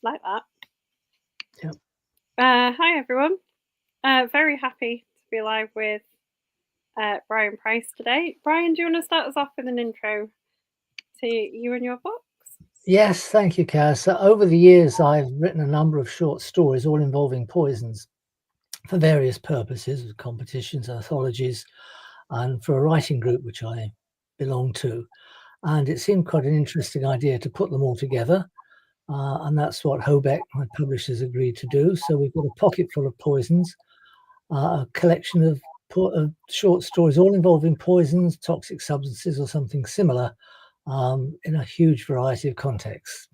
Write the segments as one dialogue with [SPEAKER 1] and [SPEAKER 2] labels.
[SPEAKER 1] like that.
[SPEAKER 2] Yep.
[SPEAKER 1] Hi everyone. Very happy to be live with Brian Price today. Brian, do you want to start us off with an intro to you and your books?
[SPEAKER 2] Yes, thank you, Kaz. So over the years, I've written a number of short stories, all involving poisons, for various purposes, competitions, anthologies, and for a writing group which I belong to. And it seemed quite an interesting idea to put them all together. And that's what Hobeck, my publishers, agreed to do. So we've got a pocket full of poisons, a collection of short stories, all involving poisons, toxic substances, or something similar, in a huge variety of contexts.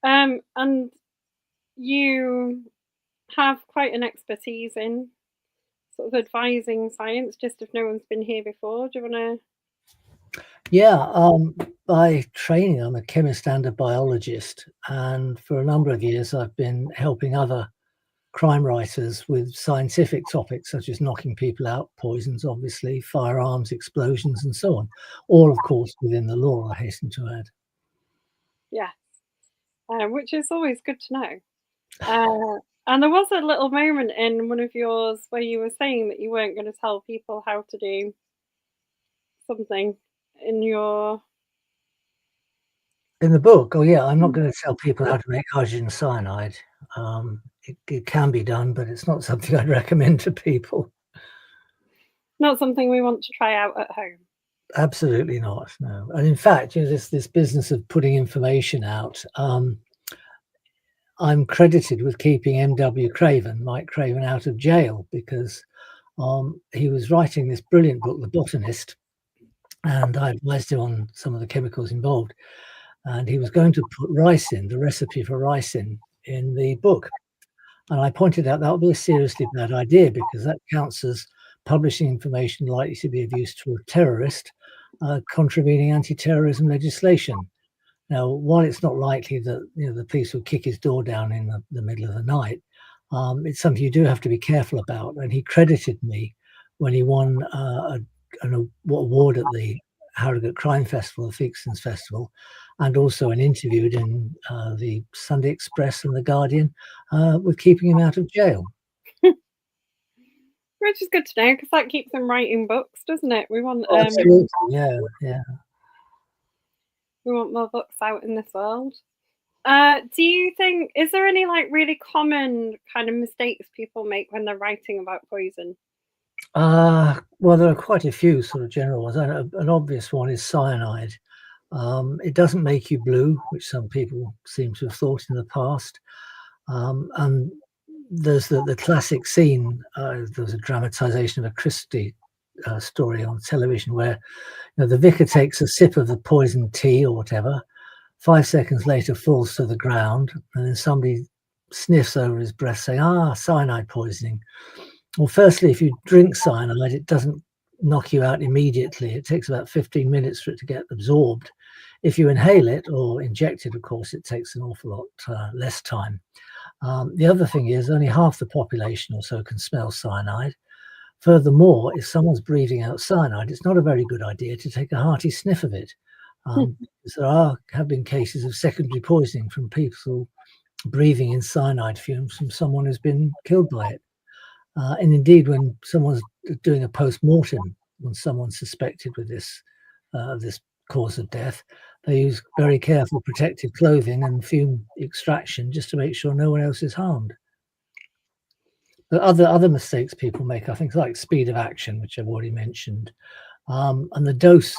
[SPEAKER 1] And you have quite an expertise in sort of advising science, just if no one's been here before. Do you want to?
[SPEAKER 2] Yeah, by training, I'm a chemist and a biologist. And for a number of years, I've been helping other crime writers with scientific topics, such as knocking people out, poisons, obviously, firearms, explosions, and so on. All, of course, within the law, I hasten to add.
[SPEAKER 1] Yes, which is always good to know. And there was a little moment in one of yours where you were saying that you weren't going to tell people how to do something in your...
[SPEAKER 2] In the book, oh yeah, I'm not going to tell people how to make hydrogen cyanide. It can be done, but it's not something I'd recommend to people.
[SPEAKER 1] Not something we want to try out at home.
[SPEAKER 2] Absolutely not, no. And in fact, this business of putting information out, I'm credited with keeping M.W. Craven, Mike Craven, out of jail because he was writing this brilliant book, The Botanist, and I advised him on some of the chemicals involved. And he was going to put ricin, the recipe for ricin, in the book. And I pointed out that would be a seriously bad idea because that counts as publishing information likely to be of use to a terrorist, contravening anti-terrorism legislation. Now, while it's not likely that the police will kick his door down in the middle of the night, it's something you do have to be careful about. And he credited me when he won an award at the Harrogate Crime Festival, the Theakston's Festival, and also an interview in the Sunday Express and the Guardian with keeping him out of jail.
[SPEAKER 1] Which is good to know because that keeps them writing books, doesn't it? We want
[SPEAKER 2] absolutely, yeah.
[SPEAKER 1] We want more books out in this world. Do you think, is there any like really common kind of mistakes people make when they're writing about poison?
[SPEAKER 2] Well, there are quite a few sort of general ones. An obvious one is cyanide. It doesn't make you blue, which some people seem to have thought in the past. And there's the classic scene. There was a dramatization of a Christie story on television where the vicar takes a sip of the poisoned tea or whatever, 5 seconds later falls to the ground, and then somebody sniffs over his breath saying, cyanide poisoning. Well, firstly, if you drink cyanide, it doesn't knock you out immediately. It takes about 15 minutes for it to get absorbed. If you inhale it or inject it, of course, it takes an awful lot less time. The other thing is only half the population or so can smell cyanide. Furthermore, if someone's breathing out cyanide, it's not a very good idea to take a hearty sniff of it. There have been cases of secondary poisoning from people breathing in cyanide fumes from someone who's been killed by it. And indeed, when someone's doing a post-mortem, when someone's suspected with this cause of death, they use very careful protective clothing and fume extraction just to make sure no one else is harmed. But other mistakes people make, I think, like speed of action, which I've already mentioned, and the dose,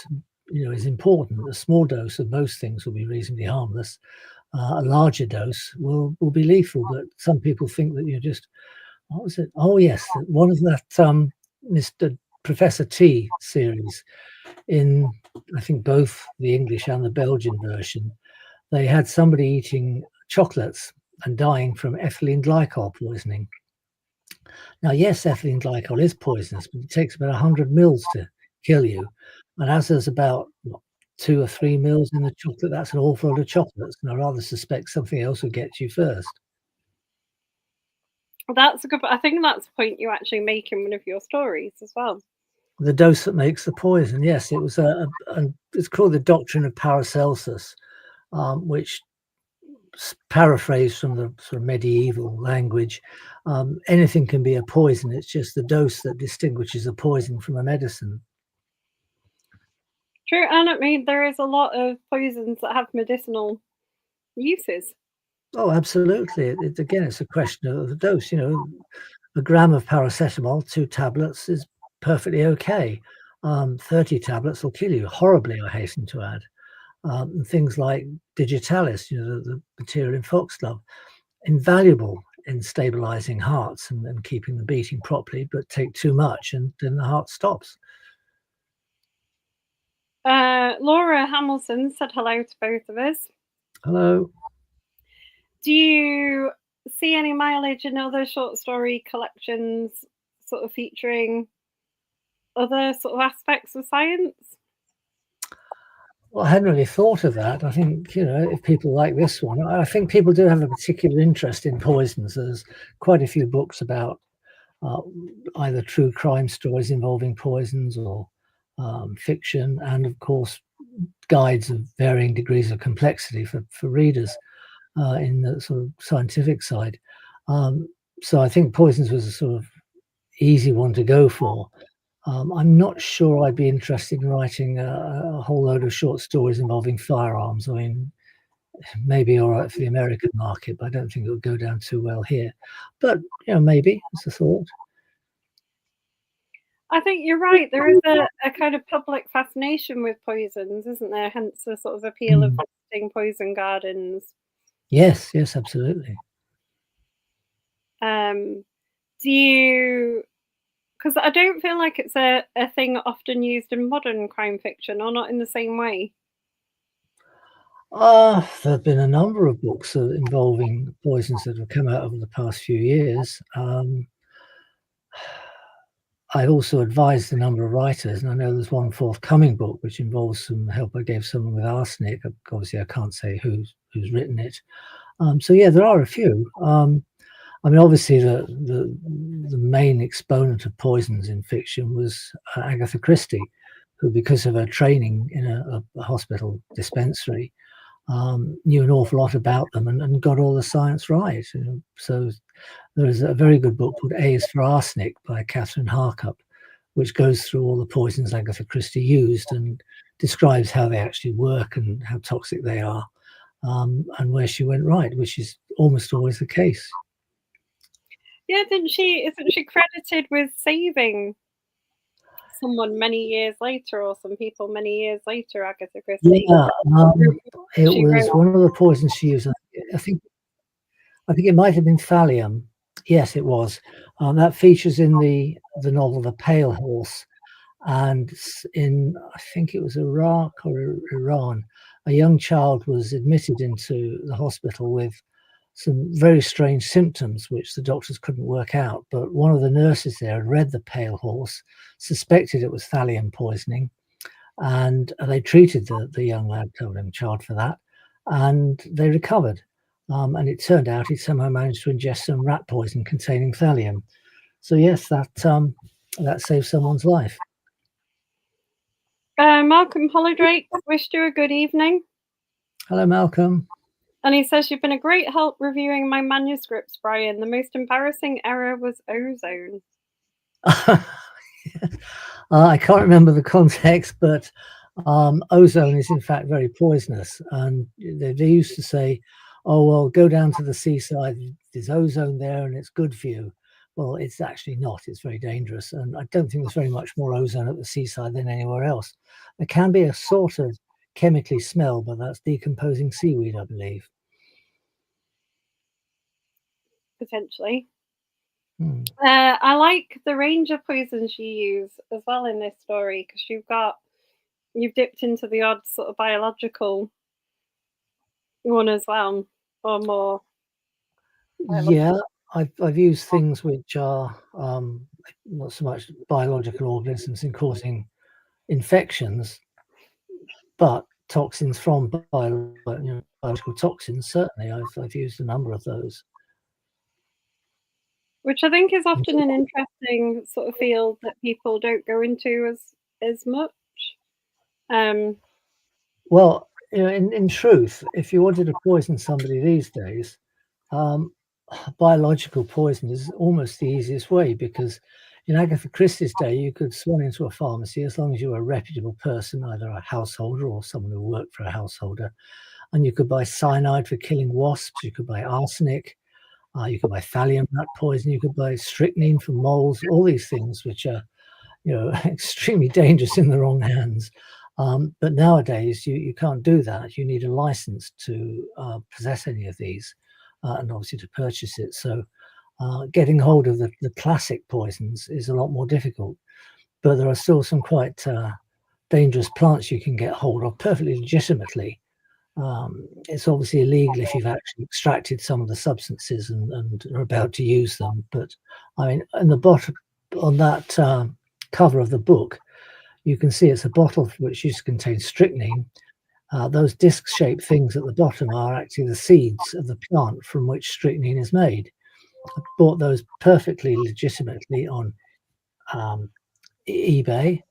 [SPEAKER 2] is important. A small dose of most things will be reasonably harmless. A larger dose will be lethal. But some people think that you're just, what was it? Oh yes, one of that Mr. Professor T series in, I think, both the English and the Belgian version. They had somebody eating chocolates and dying from ethylene glycol poisoning. Now, yes, ethylene glycol is poisonous, but it takes about 100 mils to kill you. And as there's about 2 or 3 mils in the chocolate, that's an awful lot of chocolates. And I rather suspect something else will get you first.
[SPEAKER 1] That's a good. I think that's a point you actually make in one of your stories as well.
[SPEAKER 2] The dose that makes the poison. Yes, it was it's called the doctrine of Paracelsus, which paraphrase from the sort of medieval language, anything can be a poison. It's just the dose that distinguishes a poison from a medicine.
[SPEAKER 1] True, and I mean there is a lot of poisons that have medicinal uses.
[SPEAKER 2] Oh, absolutely. Again, it's a question of the dose. A gram of paracetamol, 2 tablets, is perfectly okay. 30 tablets will kill you horribly, I hasten to add. And things like digitalis, the material in foxglove, invaluable in stabilizing hearts and keeping them beating properly, but take too much and then the heart stops.
[SPEAKER 1] Laura Hamilton said hello to both of us.
[SPEAKER 2] Hello.
[SPEAKER 1] Do you see any mileage in other short story collections sort of featuring other sort of aspects of science?
[SPEAKER 2] Well, I hadn't really thought of that. I think, if people like this one, I think people do have a particular interest in poisons. There's quite a few books about either true crime stories involving poisons or fiction, and of course, guides of varying degrees of complexity for readers in the sort of scientific side. So I think poisons was a sort of easy one to go for. I'm not sure I'd be interested in writing a whole load of short stories involving firearms. I mean, maybe all right for the American market, but I don't think it would go down too well here. But, maybe it's a thought.
[SPEAKER 1] I think you're right. There is a kind of public fascination with poisons, isn't there? Hence the sort of appeal of visiting poison gardens.
[SPEAKER 2] Yes, absolutely.
[SPEAKER 1] Do you? Because I don't feel like it's a thing often used in modern crime fiction, or not in the same way.
[SPEAKER 2] There have been a number of books involving poisons that have come out over the past few years. I also advised a number of writers, and I know there's one forthcoming book which involves some help I gave someone with arsenic. Obviously, I can't say who's written it. So yeah, there are a few. I mean, obviously, the main exponent of poisons in fiction was Agatha Christie, who, because of her training in a hospital dispensary, knew an awful lot about them and got all the science right. So there is a very good book called A is for Arsenic by Catherine Harkup, which goes through all the poisons Agatha Christie used and describes how they actually work and how toxic they are, and where she went right, which is almost always the case.
[SPEAKER 1] Yeah, isn't she credited with saving someone many years later, or some people many years later, Agatha Christie?
[SPEAKER 2] Yeah, it was one of the poisons she used. I think it might have been thallium. Yes, it was. That features in the novel The Pale Horse, and in, I think it was Iraq or Iran, a young child was admitted into the hospital with some very strange symptoms which the doctors couldn't work out. But one of the nurses there had read The Pale Horse, suspected it was thallium poisoning, and they treated the young child for that, and they recovered. And it turned out he'd somehow managed to ingest some rat poison containing thallium. So yes, that saved someone's life.
[SPEAKER 1] Malcolm Hollidrake wished you a good evening.
[SPEAKER 2] Hello, Malcolm.
[SPEAKER 1] And he says, you've been a great help reviewing my manuscripts, Brian. The most embarrassing error was ozone.
[SPEAKER 2] I can't remember the context, but ozone is in fact very poisonous. And they used to say, oh, well, go down to the seaside, there's ozone there and it's good for you. Well, it's actually not. It's very dangerous. And I don't think there's very much more ozone at the seaside than anywhere else. There can be a sort of chemically smell, but that's decomposing seaweed, I believe.
[SPEAKER 1] Potentially. I like the range of poisons you use as well in this story, because you've dipped into the odd sort of biological one as well, or more.
[SPEAKER 2] Yeah, I've used things which are not so much biological organisms in causing infections, but toxins from biological toxins. Certainly, I've used a number of those.
[SPEAKER 1] Which I think is often an interesting sort of field that people don't go into as much.
[SPEAKER 2] Well, you know, in truth, if you wanted to poison somebody these days, um, biological poison is almost the easiest way, because in Agatha Christie's day, you could swan into a pharmacy as long as you were a reputable person, either a householder or someone who worked for a householder, and you could buy cyanide for killing wasps, you could buy arsenic, you could buy thallium nut poison, you could buy strychnine for moles, all these things which are, you know, extremely dangerous in the wrong hands. But nowadays, you can't do that. You need a license to possess any of these, and obviously to purchase it. So getting hold of the classic poisons is a lot more difficult. But there are still some quite dangerous plants you can get hold of perfectly legitimately. It's obviously illegal if you've actually extracted some of the substances and are about to use them. But I mean, in the bottom on that cover of the book, you can see it's a bottle which used to contain strychnine. Those disc-shaped things at the bottom are actually the seeds of the plant from which strychnine is made. I bought those perfectly legitimately on eBay.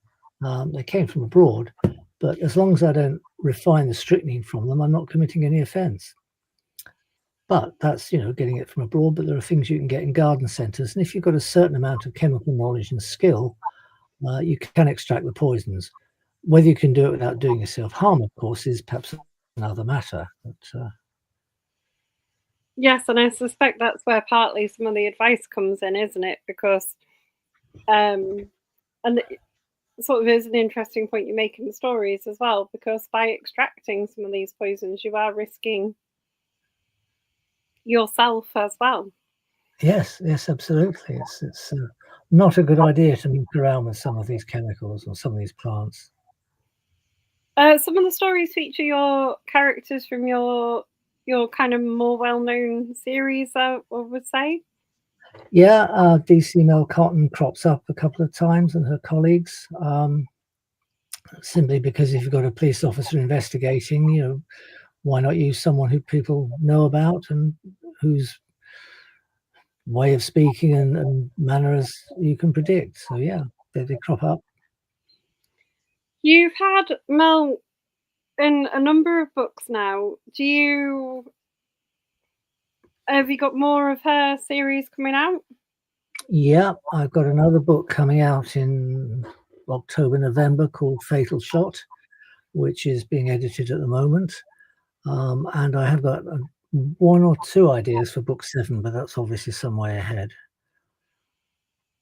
[SPEAKER 2] They came from abroad, but as long as I don't refine the strychnine from them, I'm not committing any offence. But that's, you know, getting it from abroad. But there are things you can get in garden centres, and if you've got a certain amount of chemical knowledge and skill, you can extract the poisons. Whether you can do it without doing yourself harm, of course, is perhaps another matter. But
[SPEAKER 1] Yes, and I suspect that's where partly some of the advice comes in, isn't it? Because, and it sort of is an interesting point you make in the stories as well, because by extracting some of these poisons, you are risking yourself as well.
[SPEAKER 2] yes, absolutely. It's not a good idea to mess around with some of these chemicals or some of these plants.
[SPEAKER 1] Some of the stories feature your characters from your kind of more well-known series, I would say.
[SPEAKER 2] Yeah, DC Mel Cotton crops up a couple of times, and her colleagues, simply because if you've got a police officer investigating, you know, why not use someone who people know about and whose way of speaking and manners you can predict? So yeah, they crop up.
[SPEAKER 1] You've had Mel in a number of books now. Do you have you got more of her series coming out?
[SPEAKER 2] Yeah, I've got another book coming out in October, November called Fatal Shot, which is being edited at the moment. And I have got one or two ideas for book 7, but that's obviously some way ahead.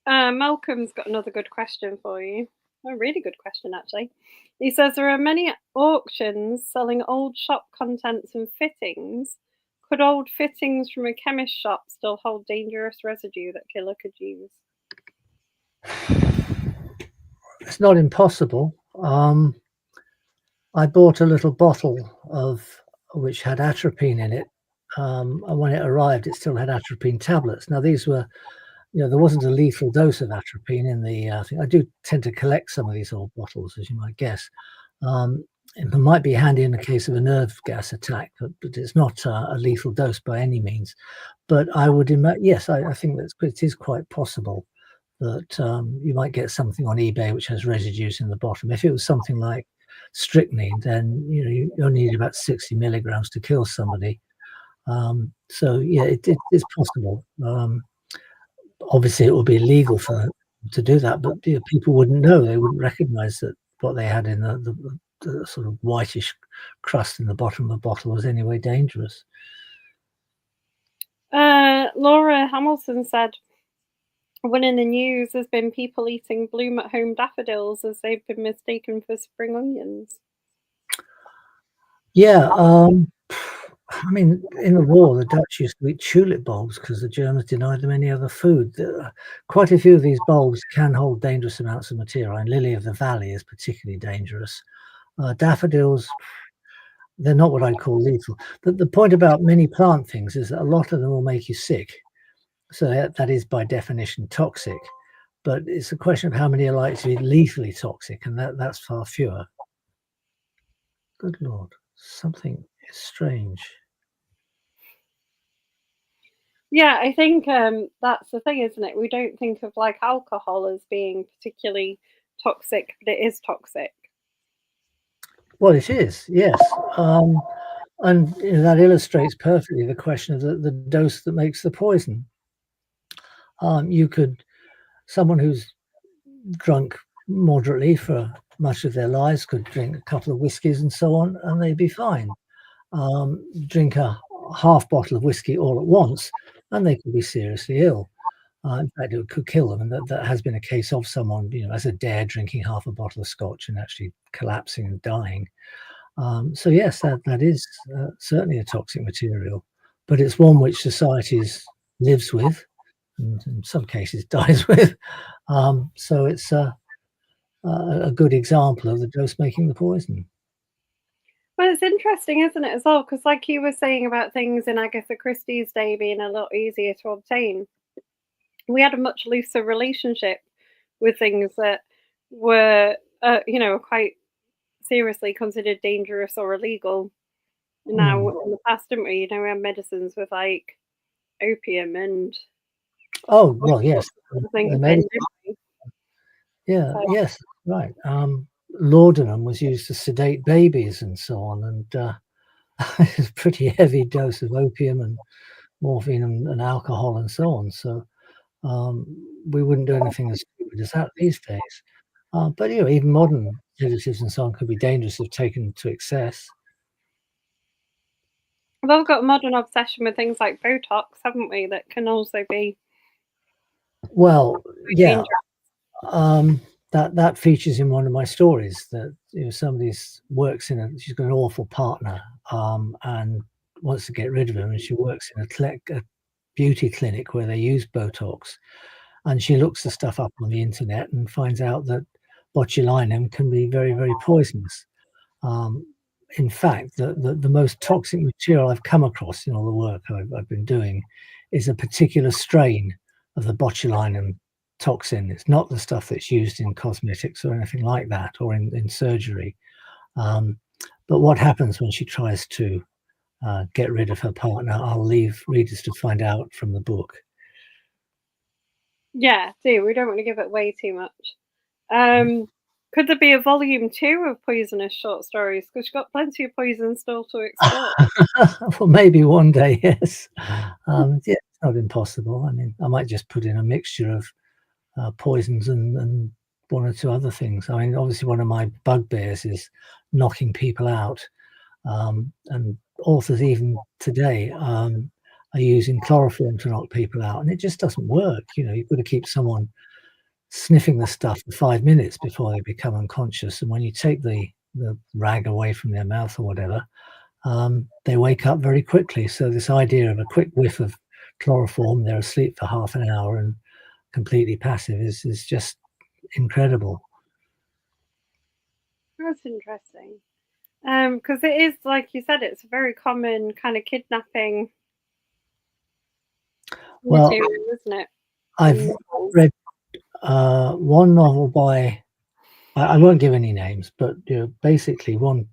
[SPEAKER 1] Malcolm's got another good question for you. A really good question, actually. He says there are many auctions selling old shop contents and fittings. Could old fittings from a chemist shop still hold dangerous residue that killer could use?
[SPEAKER 2] It's not impossible. I bought a little bottle of which had atropine in it, and when it arrived, it still had atropine tablets. Now these were, you know, there wasn't a lethal dose of atropine in the thing. I do tend to collect some of these old bottles, as you might guess. It might be handy in the case of a nerve gas attack, but it's not a lethal dose by any means. But I would imagine, yes, I think that it is quite possible that you might get something on eBay which has residues in the bottom. If it was something like strychnine, then you know you only need about 60 milligrams to kill somebody. So yeah, it is possible. Obviously, it would be illegal for them to do that, but you know, people wouldn't know. They wouldn't recognise that what they had in the sort of whitish crust in the bottom of the bottle was anyway dangerous.
[SPEAKER 1] Laura Hamilton said, one in the news has been people eating bloom at home daffodils as they've been mistaken for spring onions.
[SPEAKER 2] Yeah, I mean, in the war, the Dutch used to eat tulip bulbs because the Germans denied them any other food. Quite a few of these bulbs can hold dangerous amounts of material, and lily of the valley is particularly dangerous. Daffodils, they're not what I'd call lethal. The point about many plant things is that a lot of them will make you sick. So that is by definition toxic. But it's a question of how many are likely to be lethally toxic, and that's far fewer. Good Lord, something is strange.
[SPEAKER 1] Yeah, I think that's the thing, isn't it? We don't think of like alcohol as being particularly toxic, but it is toxic.
[SPEAKER 2] Well, it is, yes. And that illustrates perfectly the question of the dose that makes the poison. You could someone who's drunk moderately for much of their lives could drink a couple of whiskeys and so on, and they'd be fine. Drink a half bottle of whiskey all at once, and they could be seriously ill. In fact, it could kill them, and that has been a case of someone, as a dare, drinking half a bottle of scotch and actually collapsing and dying. So yes, that is certainly a toxic material, but it's one which societies lives with, and in some cases dies with. So it's a good example of the dose making the poison.
[SPEAKER 1] Well, it's interesting, isn't it, as well? Because, like you were saying about things in Agatha Christie's day being a lot easier to obtain, we had a much looser relationship with things that were, quite seriously considered dangerous or illegal. Now,
[SPEAKER 2] Mm.
[SPEAKER 1] in the past, didn't we? We had medicines with like opium and
[SPEAKER 2] Oh,
[SPEAKER 1] all
[SPEAKER 2] well, yes.
[SPEAKER 1] sorts of things
[SPEAKER 2] The
[SPEAKER 1] in,
[SPEAKER 2] medi
[SPEAKER 1] didn't we?
[SPEAKER 2] Yeah,
[SPEAKER 1] So,
[SPEAKER 2] yes, right. Laudanum was used to sedate babies and so on, and it's a pretty heavy dose of opium and morphine and alcohol and so on. So um, we wouldn't do anything as stupid as that these days. But even modern sedatives and so on could be dangerous if taken to excess.
[SPEAKER 1] we've all got a modern obsession with things like Botox, haven't we? That can also be
[SPEAKER 2] Well,
[SPEAKER 1] quite
[SPEAKER 2] yeah,
[SPEAKER 1] dangerous.
[SPEAKER 2] that features in one of my stories that somebody's works in she's got an awful partner, and wants to get rid of him, and she works in a beauty clinic where they use Botox, and she looks the stuff up on the internet and finds out that botulinum can be very, very poisonous. Um, in fact, the most toxic material I've come across in all the work I've been doing is a particular strain of the botulinum toxin. It's not the stuff that's used in cosmetics or anything like that, or in surgery. Um, but what happens when she tries to get rid of her partner, I'll leave readers to find out from the book.
[SPEAKER 1] Yeah, do we don't want to give it away too much. Could there be a volume two of poisonous short stories? Because you've got plenty of poison still to explore.
[SPEAKER 2] Well, maybe one day, yes. Yeah, it's not impossible. I mean, I might just put in a mixture of poisons and one or two other things. I mean, obviously, one of my bugbears is knocking people out, and authors even today are using chloroform to knock people out, and it just doesn't work. You've got to keep someone sniffing the stuff for 5 minutes before they become unconscious, and when you take the rag away from their mouth or whatever, they wake up very quickly. So this idea of a quick whiff of chloroform, they're asleep for half an hour and completely passive is just incredible.
[SPEAKER 1] That's interesting. Because it is like you said, it's a very common kind of kidnapping
[SPEAKER 2] Well,
[SPEAKER 1] material, isn't it?
[SPEAKER 2] I've
[SPEAKER 1] In novels.
[SPEAKER 2] read one novel by I won't give any names, but basically one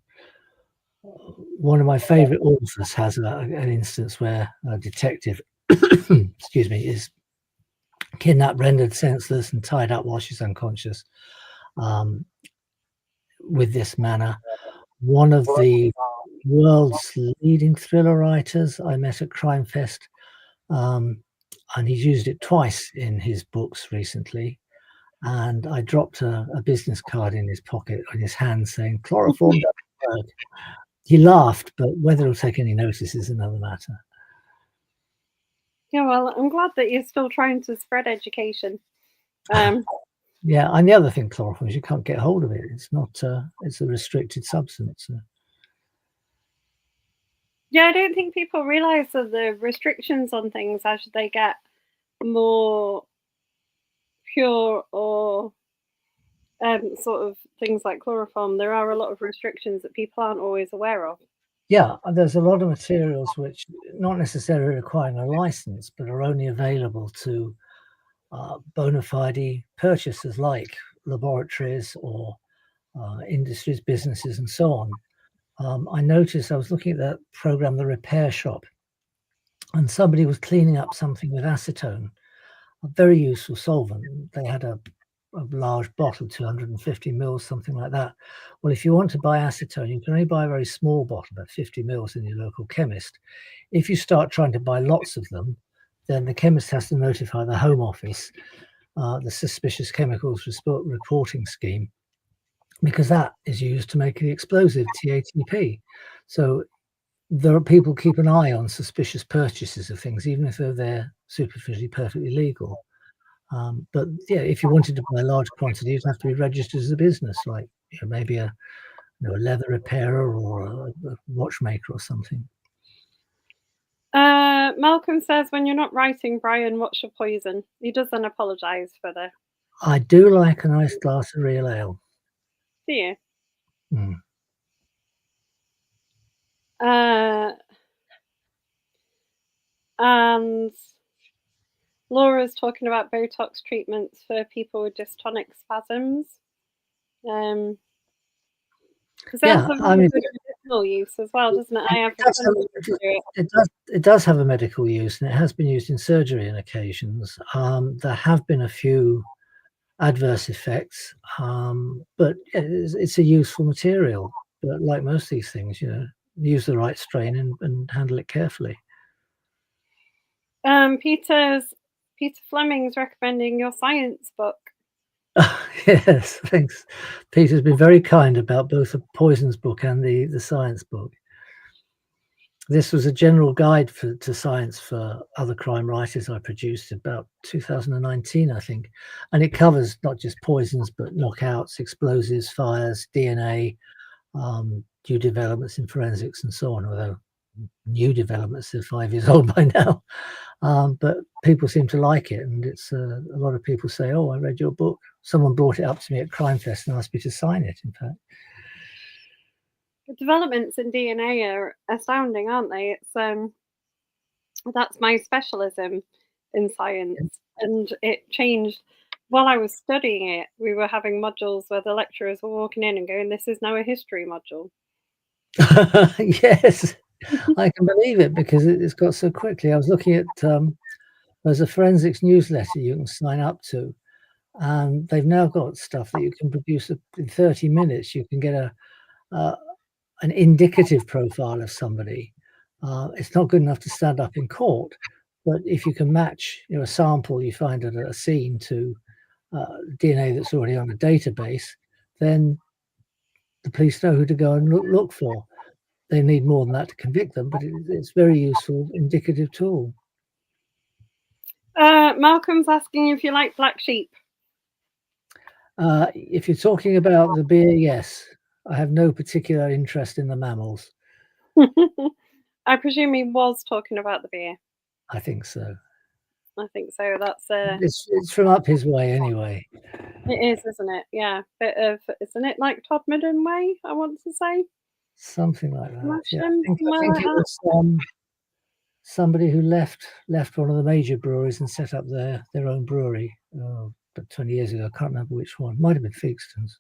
[SPEAKER 2] of my favorite authors has an instance where a detective, excuse me, is kidnapped, rendered senseless, and tied up while she's unconscious. Um, with this manner, one of the world's leading thriller writers I met at Crime Fest, and he's used it twice in his books recently. And I dropped a business card in his pocket, in his hand, saying, "Chloroform doesn't work." He laughed, but whether he'll take any notice is another matter.
[SPEAKER 1] Yeah, well, I'm glad that you're still trying to spread education. Um,
[SPEAKER 2] Yeah, and the other thing, chloroform, is you can't get hold of it. It's not. It's a restricted substance.
[SPEAKER 1] yeah, I don't think people realise that the restrictions on things as they get more pure or sort of things like chloroform, there are a lot of restrictions that people aren't always aware of.
[SPEAKER 2] Yeah, and there's a lot of materials which not necessarily requiring a license, but are only available to bona fide purchasers like laboratories or industries, businesses, and so on. I noticed I was looking at that program, The Repair Shop, and somebody was cleaning up something with acetone, a very useful solvent. They had a large bottle, 250 mils, something like that. Well, if you want to buy acetone, you can only buy a very small bottle, about 50 mils, in your local chemist. If you start trying to buy lots of them, then the chemist has to notify the Home Office, the Suspicious Chemicals Reporting Scheme, because that is used to make the explosive TATP. So there are people keep an eye on suspicious purchases of things, even if they're superficially perfectly legal. But yeah, if you wanted to buy a large quantity, you'd have to be registered as a business, like maybe a leather repairer or a watchmaker or something.
[SPEAKER 1] Malcolm says, when you're not writing, Brian, what's your poison? He doesn't apologise for the.
[SPEAKER 2] I do like a nice glass of real ale.
[SPEAKER 1] Do you?
[SPEAKER 2] Mm.
[SPEAKER 1] And Laura's talking about Botox treatments for people with dystonic spasms.
[SPEAKER 2] Yeah, I mean,
[SPEAKER 1] medicinal use as well, doesn't it?
[SPEAKER 2] It does have a medical use, and it has been used in surgery on occasions. There have been a few adverse effects, but it's a useful material. But like most of these things, use the right strain and handle it carefully.
[SPEAKER 1] Peter Fleming's recommending your science book.
[SPEAKER 2] Yes, thanks. Peter's been very kind about both the poisons book and the science book. This was a general guide to science for other crime writers I produced about 2019, I think. And it covers not just poisons, but knockouts, explosives, fires, DNA, new developments in forensics and so on, although new developments are 5 years old by now. But people seem to like it, and it's a lot of people say, "Oh, I read your book." Someone brought it up to me at Crime Fest and asked me to sign it, in fact.
[SPEAKER 1] The developments in DNA are astounding, aren't they? It's that's my specialism in science, and it changed while I was studying it. We were having modules where the lecturers were walking in and going, "This is now a history module."
[SPEAKER 2] Yes, I can believe it, because it's got so quickly. I was looking at there's a forensics newsletter you can sign up to, and they've now got stuff that you can produce in 30 minutes. You can get an indicative profile of somebody. It's not good enough to stand up in court, but if you can match a sample you find at a scene to DNA that's already on a database, then the police know who to go and look for. They need more than that to convict them, but it's a very useful indicative tool.
[SPEAKER 1] Malcolm's asking if you like Black Sheep.
[SPEAKER 2] If you're talking about the beer, yes. I have no particular interest in the mammals.
[SPEAKER 1] I presume he was talking about the beer.
[SPEAKER 2] I think so.
[SPEAKER 1] I think so. That's
[SPEAKER 2] it's from up his way anyway.
[SPEAKER 1] It is, isn't it? Yeah, bit of, isn't it like Todd Midden way, I want to say?
[SPEAKER 2] Something like that. Yeah.
[SPEAKER 1] I think
[SPEAKER 2] it was somebody who left one of the major breweries and set up their own brewery about 20 years ago. I can't remember which one. Might have been Theakston's.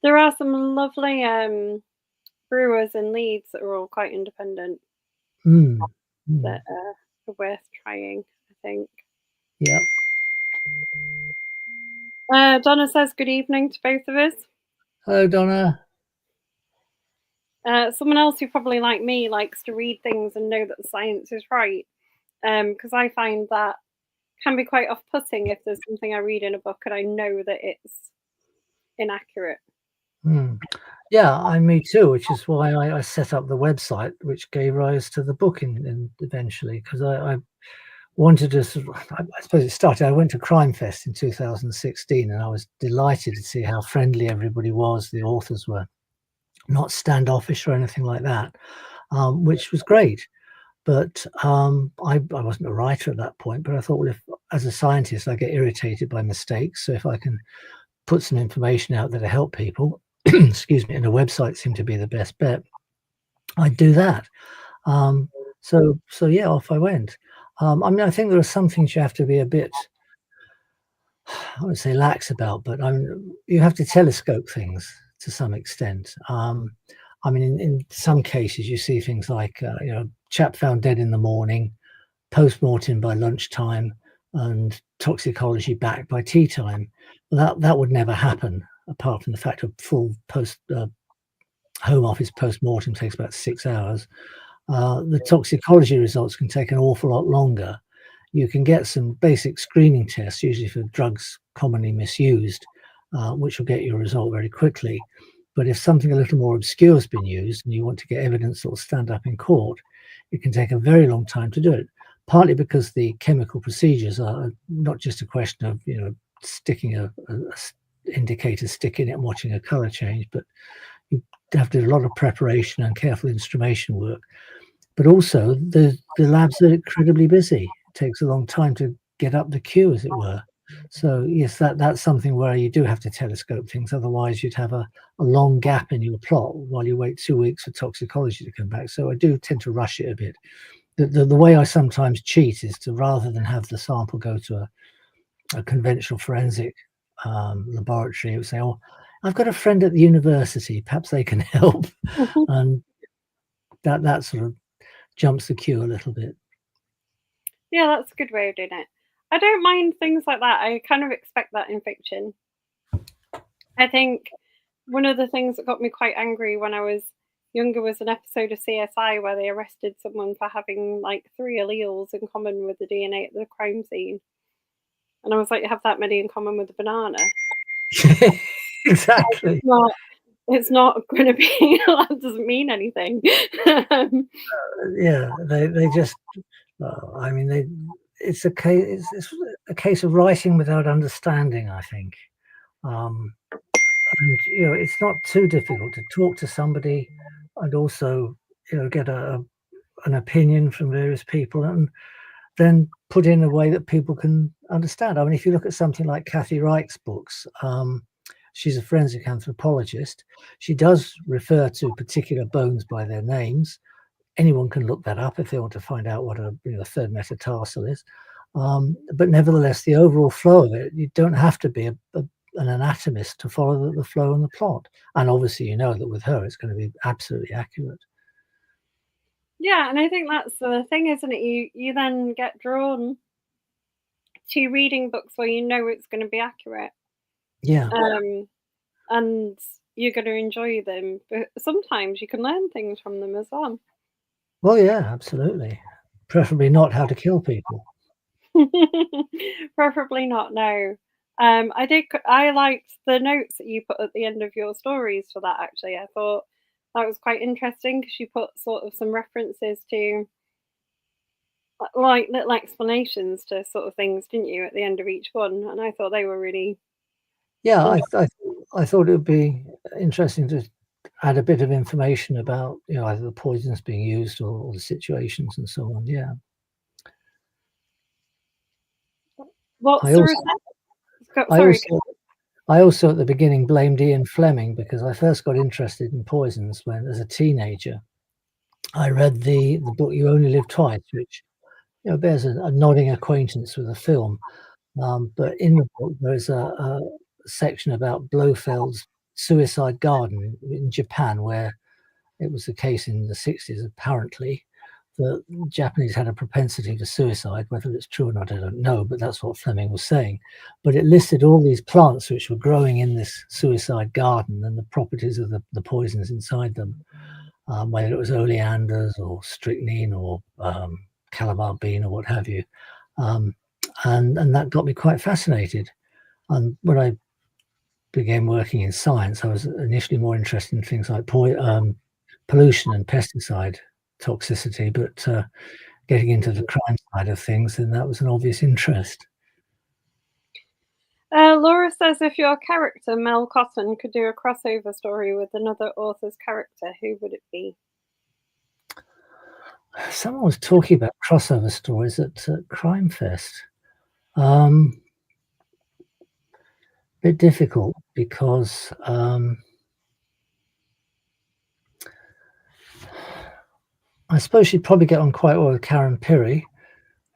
[SPEAKER 1] There are some lovely brewers in Leeds that are all quite independent that are worth trying, I think.
[SPEAKER 2] Yeah.
[SPEAKER 1] Donna says good evening to both of us.
[SPEAKER 2] Hello, Donna.
[SPEAKER 1] Someone else who probably, like me, likes to read things and know that the science is right, because I find that can be quite off-putting if there's something I read in a book and I know that it's inaccurate.
[SPEAKER 2] Yeah, me too, which is why I set up the website, which gave rise to the book eventually, because I wanted to I suppose it started, I went to Crime Fest in 2016, and I was delighted to see how friendly everybody was. The authors were not standoffish or anything like that, which was great. But I wasn't a writer at that point, but I thought, well, if as a scientist I get irritated by mistakes, so if I can put some information out that'll help people, excuse me, and a website seemed to be the best bet, I'd do that. So yeah, off I went. I mean, I think there are some things you have to be a bit, I wouldn't say lax about, but you have to telescope things to some extent. I mean, in some cases you see things like, chap found dead in the morning, post-mortem by lunchtime, and toxicology backed by tea time. That would never happen, apart from the fact of full home office post-mortem takes about 6 hours. The toxicology results can take an awful lot longer. You can get some basic screening tests, usually for drugs commonly misused, which will get you a result very quickly. But if something a little more obscure has been used and you want to get evidence that will stand up in court, it can take a very long time to do it. Partly because the chemical procedures are not just a question of, sticking a indicator stick in it and watching a color change, but you have to do a lot of preparation and careful instrumentation work. But also the labs are incredibly busy. It takes a long time to get up the queue, as it were. So yes, that's something where you do have to telescope things. Otherwise, you'd have a long gap in your plot while you wait 2 weeks for toxicology to come back. So I do tend to rush it a bit. The way I sometimes cheat is to, rather than have the sample go to a conventional forensic laboratory, would say, "Oh, I've got a friend at the university. Perhaps they can help," and that sort of jumps the queue a little bit.
[SPEAKER 1] Yeah, that's a good way of doing it. I don't mind things like that. I kind of expect that in fiction. I think one of the things that got me quite angry when I was younger was an episode of CSI where they arrested someone for having like 3 alleles in common with the DNA at the crime scene. And I was like, you have that many in common with a banana.
[SPEAKER 2] Exactly.
[SPEAKER 1] It's not going to be, that doesn't mean anything.
[SPEAKER 2] Yeah, they just, I mean, it's a case of writing without understanding, I think. And, it's not too difficult to talk to somebody and also, get an opinion from various people and then put in a way that people can understand. I mean, if you look at something like Kathy Reich's books, she's a forensic anthropologist. She does refer to particular bones by their names. Anyone can look that up if they want to find out what a third metatarsal is. But nevertheless, the overall flow of it, you don't have to be an anatomist to follow the flow and the plot. And obviously, that with her, it's going to be absolutely accurate.
[SPEAKER 1] Yeah, and I think that's the thing, isn't it? You then get drawn to reading books where you know it's going to be accurate.
[SPEAKER 2] Yeah.
[SPEAKER 1] And you're going to enjoy them, but sometimes you can learn things from them as well.
[SPEAKER 2] Well, yeah, absolutely. Preferably not how to kill people.
[SPEAKER 1] Preferably not, no. I liked the notes that you put at the end of your stories for that, actually. I thought that was quite interesting because you put sort of some references to like little explanations to sort of things, didn't you, at the end of each one? And I thought they were really
[SPEAKER 2] Yeah, I thought it would be interesting to add a bit of information about, either the poisons being used or the situations and so on. Yeah.
[SPEAKER 1] What's
[SPEAKER 2] I
[SPEAKER 1] the
[SPEAKER 2] also, I
[SPEAKER 1] sorry.
[SPEAKER 2] also, I also at the beginning blamed Ian Fleming because I first got interested in poisons when, as a teenager, I read the book You Only Live Twice, which bears a nodding acquaintance with the film. But in the book, there's a section about Blofeld's suicide garden in Japan, where it was the case in the 60s, apparently, that Japanese had a propensity for suicide. Whether it's true or not, I don't know, but that's what Fleming was saying. But it listed all these plants which were growing in this suicide garden and the properties of the poisons inside them, whether it was oleanders or strychnine or calabar bean or what have you. And that got me quite fascinated. And when I began working in science, I was initially more interested in things like pollution and pesticide toxicity, but getting into the crime side of things, then that was an obvious interest.
[SPEAKER 1] Laura says if your character, Mel Cotton, could do a crossover story with another author's character, who would it be?
[SPEAKER 2] Someone was talking about crossover stories at Crime Fest. Bit difficult because I suppose she'd probably get on quite well with Karen Pirie,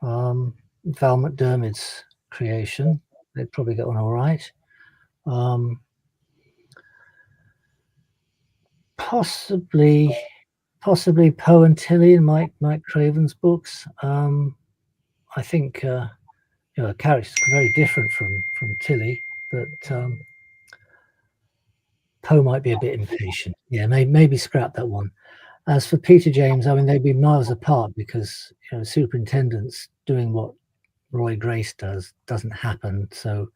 [SPEAKER 2] Val McDermid's creation. They'd probably get on all right. Possibly Poe and Tilly in Mike Craven's books. I think characters very different from Tilly, but Poe might be a bit impatient. Yeah, maybe scrap that one. As for Peter James, I mean, they'd be miles apart because superintendents doing what Roy Grace doesn't happen. So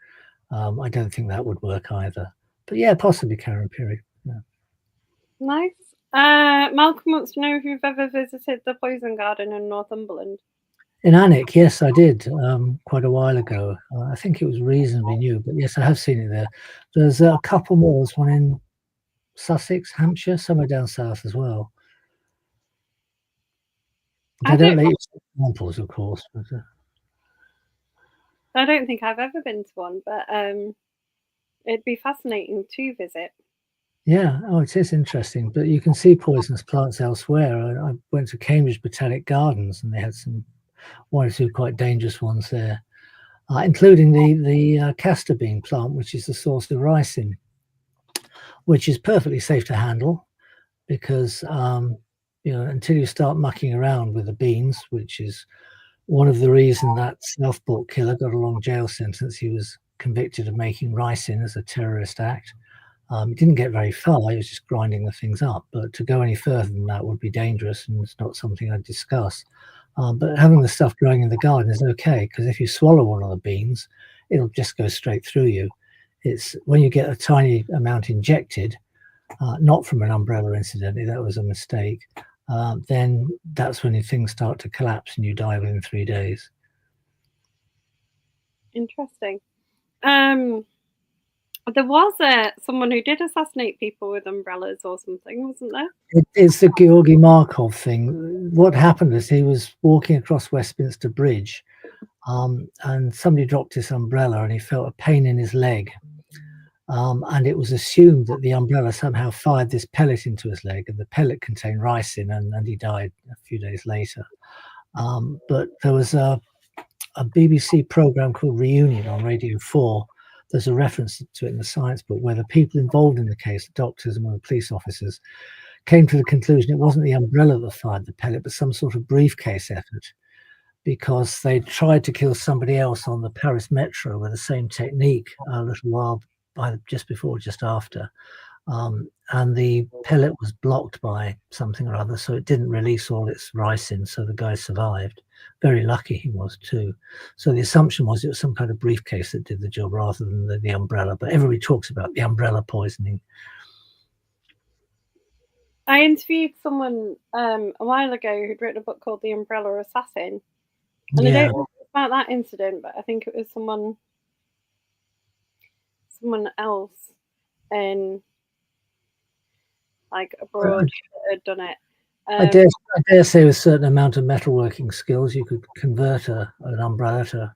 [SPEAKER 2] I don't think that would work either. But yeah, possibly Karen Pirie. Yeah.
[SPEAKER 1] Nice. Malcolm wants to know if you've ever visited the Poison Garden in Northumberland.
[SPEAKER 2] In Alnwick, yes, I did quite a while ago. I think it was reasonably new, but yes, I have seen it there. There's a couple more. There's one in Sussex, Hampshire, somewhere down south as well. They don't let you see examples, of course. But,
[SPEAKER 1] I don't think I've ever been to one, but it'd be fascinating to visit.
[SPEAKER 2] Yeah, it is interesting, but you can see poisonous plants elsewhere. I went to Cambridge Botanic Gardens, and they had one or two quite dangerous ones there, including the castor bean plant, which is the source of ricin, which is perfectly safe to handle because until you start mucking around with the beans, which is one of the reasons that Southport killer got a long jail sentence. He was convicted of making ricin as a terrorist act. He didn't get very far. He was just grinding the things up. But to go any further than that would be dangerous, and it's not something I'd discuss. But having the stuff growing in the garden is okay, because if you swallow one of the beans, it'll just go straight through you. It's when you get a tiny amount injected, not from an umbrella, incidentally, that was a mistake, then that's when things start to collapse and you die within 3 days.
[SPEAKER 1] Interesting. There was someone who did assassinate people with umbrellas or something, wasn't there?
[SPEAKER 2] It's the Georgy Markov thing. What happened is he was walking across Westminster Bridge, and somebody dropped his umbrella and he felt a pain in his leg. And it was assumed that the umbrella somehow fired this pellet into his leg, and the pellet contained ricin, and he died a few days later. But there was a BBC program called Reunion on Radio 4. There's a reference to it in the science book, where the people involved in the case, the doctors and one of the police officers, came to the conclusion it wasn't the umbrella that fired the pellet, but some sort of briefcase effort, because they tried to kill somebody else on the Paris Metro with the same technique a little while just before, just after. And the pellet was blocked by something or other, so it didn't release all its ricin, so the guy survived. Very lucky he was too. So the assumption was it was some kind of briefcase that did the job rather than the umbrella, but everybody talks about the umbrella poisoning.
[SPEAKER 1] I interviewed someone a while ago who'd written a book called The Umbrella Assassin, and I don't know about that incident, but I think it was someone else in like abroad that had done it.
[SPEAKER 2] I dare say with a certain amount of metalworking skills, you could convert an umbrella to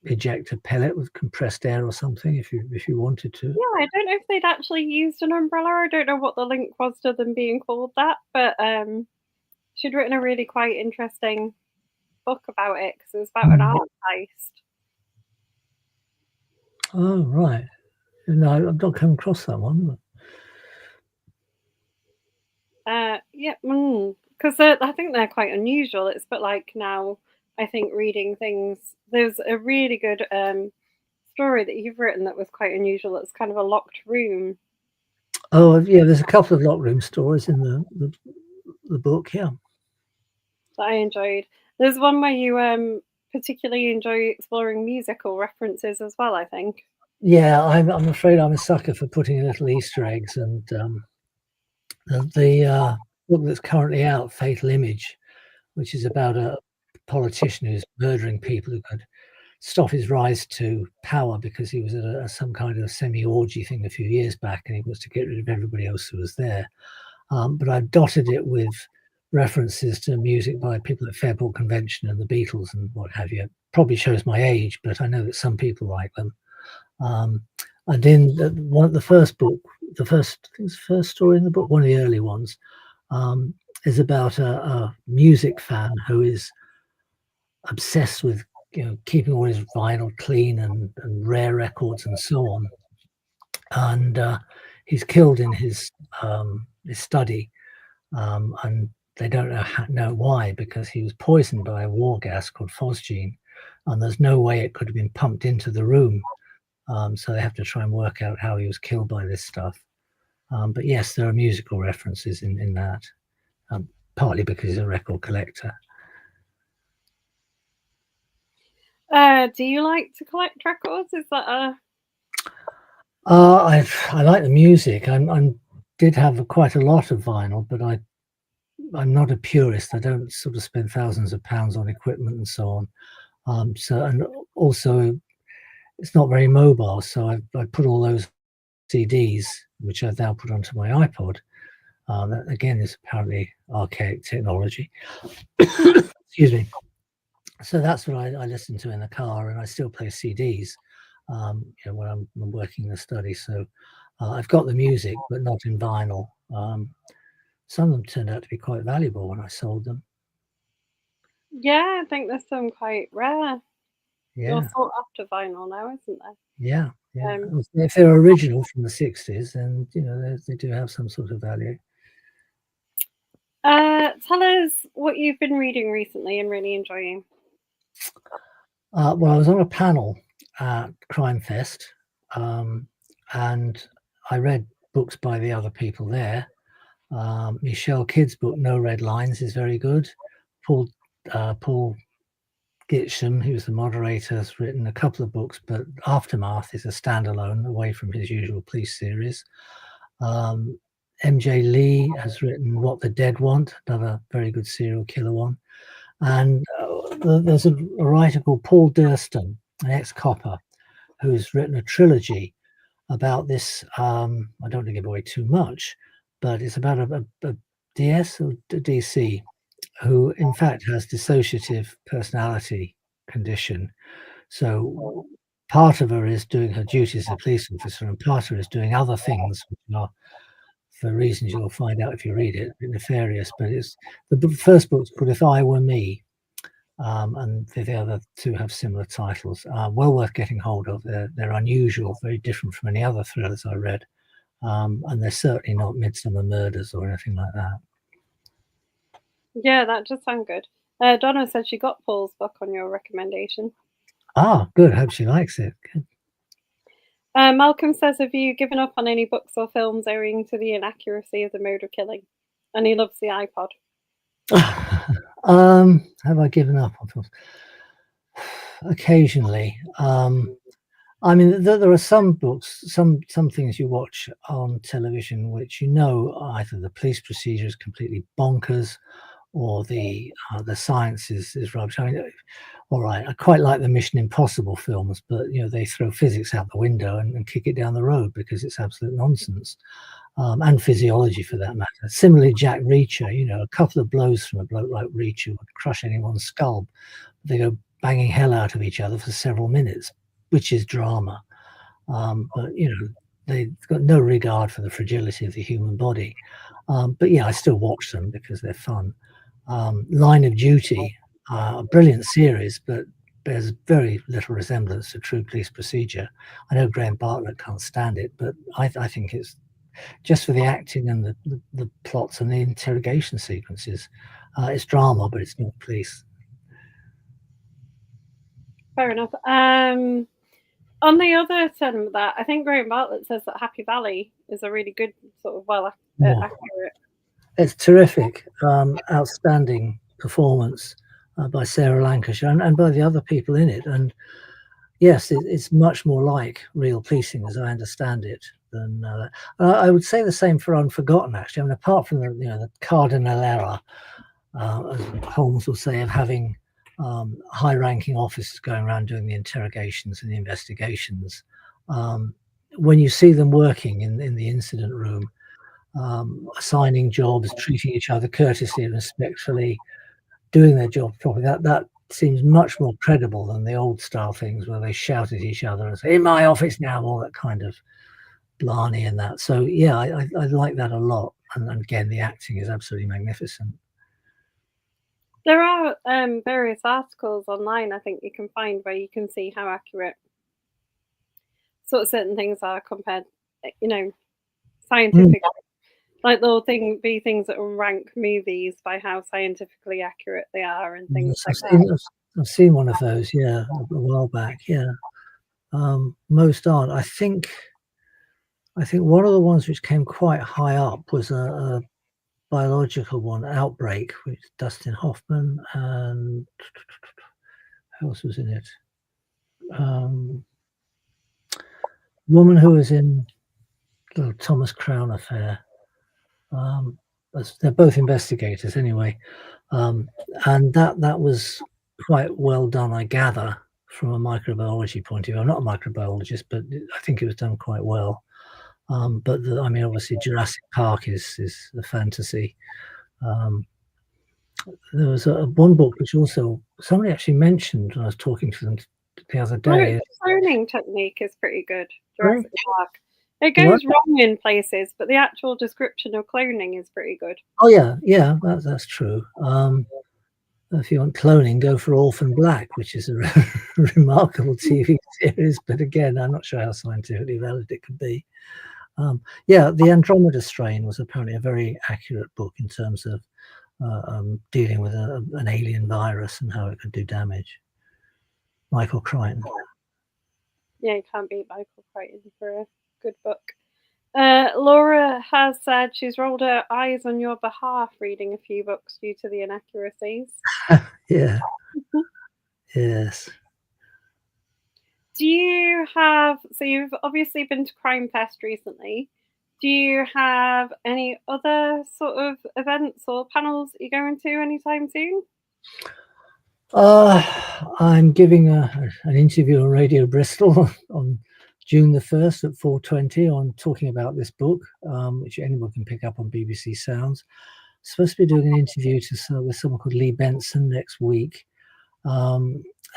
[SPEAKER 2] eject a pellet with compressed air or something if you wanted to.
[SPEAKER 1] Yeah, I don't know if they'd actually used an umbrella. I don't know what the link was to them being called that, but she'd written a really quite interesting book about it because it was about an art heist.
[SPEAKER 2] Oh, right. No, I've not come across that one.
[SPEAKER 1] Yeah, because I think they're quite unusual. It's but like now, I think reading things. There's a really good story that you've written that was quite unusual. It's kind of a locked room.
[SPEAKER 2] Oh yeah, there's a couple of locked room stories in the book. Yeah,
[SPEAKER 1] that I enjoyed. There's one where you particularly enjoy exploring musical references as well, I think.
[SPEAKER 2] Yeah, I'm afraid I'm a sucker for putting little Easter eggs, and the book that's currently out, Fatal Image, which is about a politician who's murdering people who could stop his rise to power because he was at some kind of semi-orgy thing a few years back, and he was to get rid of everybody else who was there. But I've dotted it with references to music by people at Fairport Convention and the Beatles and what have you. Probably shows my age, but I know that some people like them. And in the first book, the first story in the book, one of the early ones, is about a music fan who is obsessed with keeping all his vinyl clean and rare records and so on. And he's killed in his study, and they don't know why, because he was poisoned by a war gas called phosgene, and there's no way it could have been pumped into the room. So they have to try and work out how he was killed by this stuff. But yes, there are musical references in that, partly because he's a record collector.
[SPEAKER 1] Do you like to collect records? Is that a
[SPEAKER 2] I like the music. I did have quite a lot of vinyl, but I'm not a purist. I don't sort of spend thousands of pounds on equipment and so on. And also it's not very mobile, so I put all those CDs, which I've now put onto my iPod. That again is apparently archaic technology. Excuse me. So that's what I listen to in the car, and I still play CDs, when I'm working in the study. So I've got the music, but not in vinyl. Some of them turned out to be quite valuable when I sold them.
[SPEAKER 1] Yeah, I think there's some quite rare or
[SPEAKER 2] Yeah,
[SPEAKER 1] sought after vinyl now, isn't there?
[SPEAKER 2] yeah, yeah.
[SPEAKER 1] Um,
[SPEAKER 2] If they're original from the 60s, then they do have some sort of value.
[SPEAKER 1] Tell us what you've been reading recently and really enjoying.
[SPEAKER 2] Well, I was on a panel at Crime Fest, and I read books by the other people there. Michelle Kidd's book, No Red Lines, is very good. Paul Gitcham, who's the moderator, has written a couple of books, but Aftermath is a standalone away from his usual police series. MJ Lee has written What the Dead Want, another very good serial killer one. And there's a writer called Paul Durston, an ex-copper, who's written a trilogy about this. I don't want to give away too much, but it's about a DS or DC who, in fact, has dissociative personality condition. So part of her is doing her duties as a police officer, and part of her is doing other things, which are, for reasons you'll find out if you read it, a bit nefarious. But it's the first book's called If I Were Me, and the other two have similar titles. Well worth getting hold of. They're unusual, very different from any other thrillers I read, and they're certainly not Midsummer Murders or anything like that.
[SPEAKER 1] Yeah, that does sound good. Donna said she got Paul's book on your recommendation.
[SPEAKER 2] Ah, good. Hope she likes it. Good.
[SPEAKER 1] Malcolm says, have you given up on any books or films owing to the inaccuracy of the mode of killing? And he loves the iPod.
[SPEAKER 2] Have I given up on films? Occasionally. I mean, there are some books, some things you watch on television which either the police procedure is completely bonkers or the science is rubbish. I mean, all right, I quite like the Mission Impossible films, but they throw physics out the window and kick it down the road because it's absolute nonsense, and physiology for that matter. Similarly, Jack Reacher, a couple of blows from a bloke like Reacher would crush anyone's skull. They go banging hell out of each other for several minutes, which is drama. But they've got no regard for the fragility of the human body. But yeah, I still watch them because they're fun. Line of Duty, a brilliant series, but bears very little resemblance to true police procedure. I know Graham Bartlett can't stand it, but I think it's just for the acting and the plots and the interrogation sequences. It's drama, but it's not police.
[SPEAKER 1] Fair enough. On the other side of that, I think Graham Bartlett says that Happy Valley is a really good sort of accurate.
[SPEAKER 2] It's terrific, outstanding performance by Sarah Lancashire and by the other people in it. And yes, it's much more like real policing, as I understand it, than I would say the same for Unforgotten. Actually, I mean, apart from the cardinal error, as Holmes will say, of having high-ranking officers going around doing the interrogations and the investigations, when you see them working in the incident room, assigning jobs, treating each other courteously and respectfully, doing their job properly, that seems much more credible than the old style things where they shout at each other and say, "In my office now," all that kind of blarney and that. So yeah, I like that a lot. And again, the acting is absolutely magnificent.
[SPEAKER 1] There are various articles online I think you can find where you can see how accurate sort of certain things are compared, scientific. Like there'll be things that will rank movies by how scientifically accurate they are and things
[SPEAKER 2] Yes,
[SPEAKER 1] like that.
[SPEAKER 2] I've seen one of those, yeah, a while back, yeah. Most aren't. I think one of the ones which came quite high up was a biological one, Outbreak, with Dustin Hoffman, and who else was in it? Woman who was in the Thomas Crown affair. They're both investigators anyway, and that was quite well done, I gather, from a microbiology point of view. I'm not a microbiologist, but I think it was done quite well. But I mean, obviously, Jurassic Park is a fantasy. There was one book which also somebody actually mentioned when I was talking to them the other day.
[SPEAKER 1] The cloning technique is pretty good.
[SPEAKER 2] Sorry?
[SPEAKER 1] Jurassic Park. It goes wrong in places, but the actual description of cloning is pretty good.
[SPEAKER 2] Oh yeah, that's true. If you want cloning, go for Orphan Black, which is a remarkable TV series. But again, I'm not sure how scientifically valid it could be. Yeah, the Andromeda Strain was apparently a very accurate book in terms of dealing with an alien virus and how it could do damage. Michael Crichton.
[SPEAKER 1] Yeah, you can't beat Michael Crichton for a good book. Laura has said she's rolled her eyes on your behalf reading a few books due to the inaccuracies.
[SPEAKER 2] Yeah. Yes.
[SPEAKER 1] Do you have, so you've obviously been to Crime Fest recently. Do you have any other sort of events or panels that you're going to anytime soon?
[SPEAKER 2] I'm giving an interview on Radio Bristol on June the 1st at 4:20 on talking about this book, which anyone can pick up on BBC Sounds. I'm supposed to be doing an interview with someone called Lee Benson next week.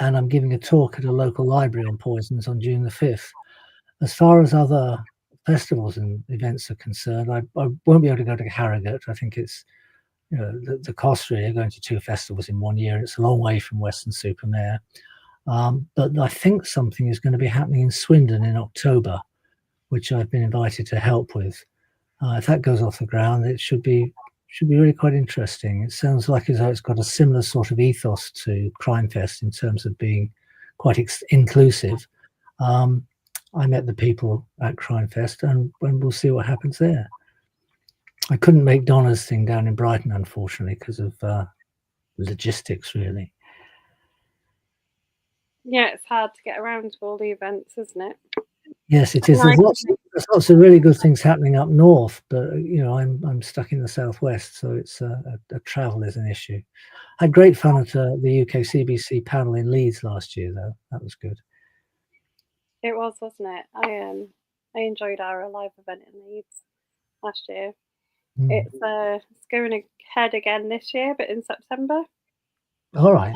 [SPEAKER 2] And I'm giving a talk at a local library on poisons on June the 5th. As far as other festivals and events are concerned, I won't be able to go to Harrogate. I think it's, the cost really of going to 2 festivals in 1 year. It's a long way from Weston-super-Mare. But I think something is going to be happening in Swindon in October, which I've been invited to help with. If that goes off the ground, it should be really quite interesting. It sounds like as though it's got a similar sort of ethos to Crime Fest in terms of being quite inclusive. I met the people at Crime Fest, and we'll see what happens there. I couldn't make Donna's thing down in Brighton, unfortunately, because of logistics, really.
[SPEAKER 1] Yeah, it's hard to get around to all the events, isn't it?
[SPEAKER 2] Yes, it is. There's lots of really good things happening up north, but I'm stuck in the southwest, so it's travel is an issue. I had great fun at the UK CBC panel in Leeds last year, though. That was good.
[SPEAKER 1] It was, wasn't it? I enjoyed our live event in Leeds last year. It's going ahead again this year, but in September.
[SPEAKER 2] All right.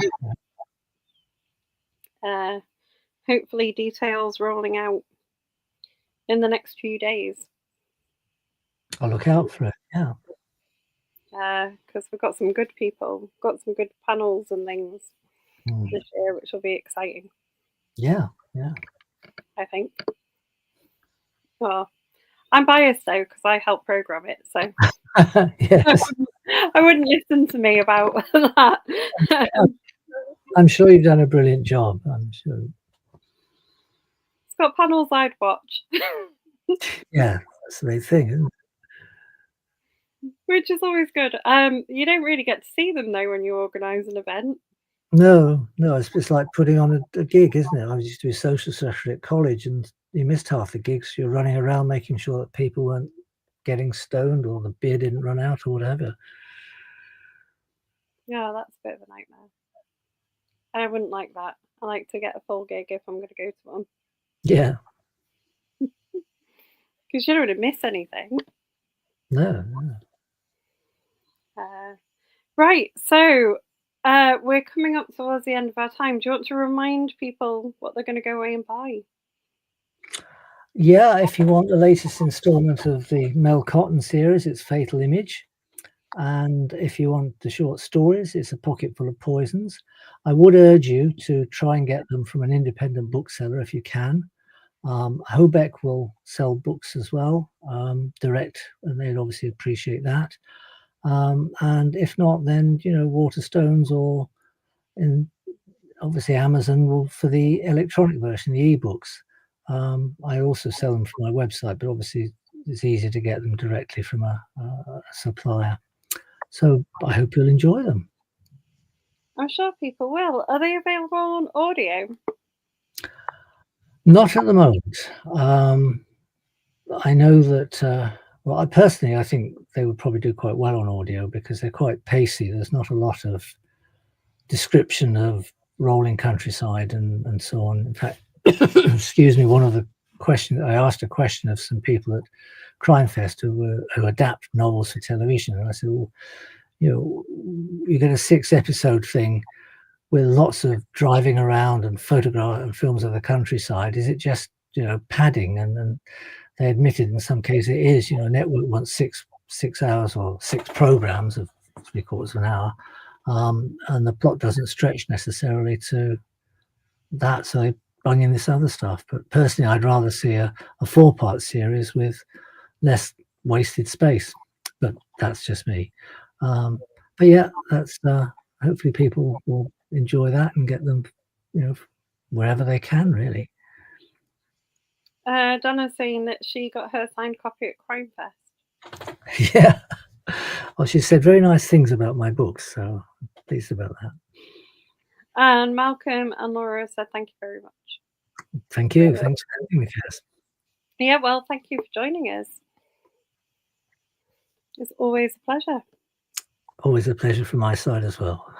[SPEAKER 1] Hopefully details rolling out in the next few days.
[SPEAKER 2] I'll look out for it, yeah.
[SPEAKER 1] Because we've got some good people, got some good panels and things this year, which will be exciting.
[SPEAKER 2] Yeah.
[SPEAKER 1] I think. Well, I'm biased though because I help program it, so
[SPEAKER 2] yes.
[SPEAKER 1] I wouldn't listen to me about that.
[SPEAKER 2] I'm sure you've done a brilliant job. I'm sure.
[SPEAKER 1] It's got panels I'd watch.
[SPEAKER 2] Yeah, that's the main thing, isn't it?
[SPEAKER 1] Which is always good. You don't really get to see them though when you organise an event.
[SPEAKER 2] No, it's like putting on a gig, isn't it? I used to be a social secretary at college, and you missed half the gigs. You're running around making sure that people weren't getting stoned or the beer didn't run out or whatever.
[SPEAKER 1] Yeah, that's a bit of a nightmare. I wouldn't like that. I like to get a full gig if I'm going to go to one.
[SPEAKER 2] Yeah.
[SPEAKER 1] Because you don't want to miss anything.
[SPEAKER 2] No.
[SPEAKER 1] Right, so we're coming up towards the end of our time. Do you want to remind people what they're going to go away and buy?
[SPEAKER 2] Yeah, if you want the latest instalment of the Mel Cotton series, it's Fatal Image. And if you want the short stories, it's A Pocket Full of Poisons. I would urge you to try and get them from an independent bookseller if you can. Hobeck will sell books as well, direct, and they'd obviously appreciate that. And if not, then Waterstones, or obviously Amazon will for the electronic version, the ebooks. I also sell them from my website, but obviously it's easier to get them directly from a supplier. So I hope you'll enjoy them.
[SPEAKER 1] I'm sure people will. Are they available on audio?
[SPEAKER 2] Not at the moment. I know that, well, I personally, I think they would probably do quite well on audio because they're quite pacey. There's not a lot of description of rolling countryside and so on. In fact, excuse me, one of the questions I asked a question of some people at Crime Fest who adapt novels for television, and I said, well, you get a 6-episode thing with lots of driving around and photograph and films of the countryside. Is it just padding? And they admitted in some cases it is. A network wants 6 hours or 6 programs of 3/4 of an hour, and the plot doesn't stretch necessarily to that, so they bung in this other stuff. But personally, I'd rather see a 4-part series with less wasted space. But that's just me. But yeah, that's hopefully people will enjoy that and get them, wherever they can, really.
[SPEAKER 1] Donna's saying that she got her signed copy at Crime Fest.
[SPEAKER 2] Yeah. Well, she said very nice things about my books, so I'm pleased about that.
[SPEAKER 1] And Malcolm and Laura said thank you very much.
[SPEAKER 2] Thank you. Thanks for having me, Cass.
[SPEAKER 1] Yeah, well, thank you for joining us. It's always a pleasure.
[SPEAKER 2] Always a pleasure from my side as well.